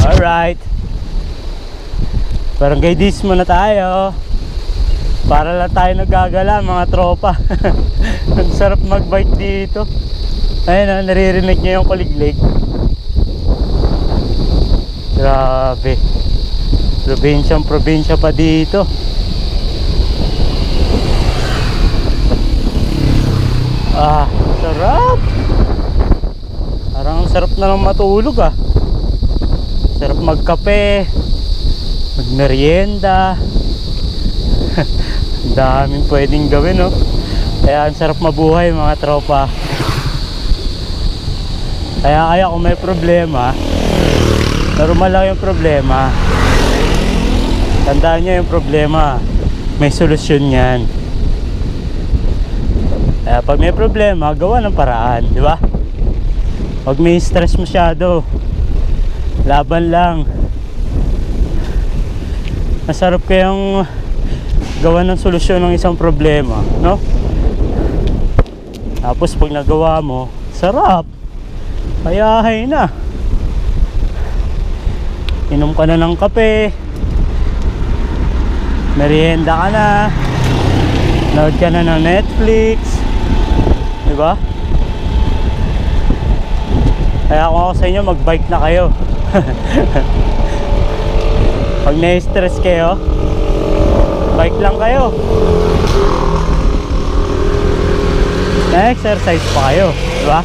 Alright. Barangay dis muna tayo. Para lang tayo naggagala mga tropa. Ang sarap mag-bike dito. Ayun o, naririnig niyo yung kuliglig. Grabe. Probinsya pa dito. Ah, sarap. Parang ang sarap na lang matulog ah. Sarap magkape, magmerienda. Ang daming pwedeng gawin, no? Kaya ang sarap mabuhay mga tropa. Kaya kung may problema, normal lang yung problema. Tandaan nyo yung problema, may solusyon yan. Kaya pag may problema, gawa ng paraan, di ba? Huwag may stress masyado. Laban lang. Masarap kayang gawa ng solusyon ng isang problema, no? Tapos pag nagawa mo, sarap. Payahay na. Inom ka na ng kape, merienda ka na, nood ka na ng Netflix, di ba? Kaya kung ako sa inyo, mag-bike na kayo. Pag na-stress kayo, bike lang kayo. Na-exercise pa kayo, di ba?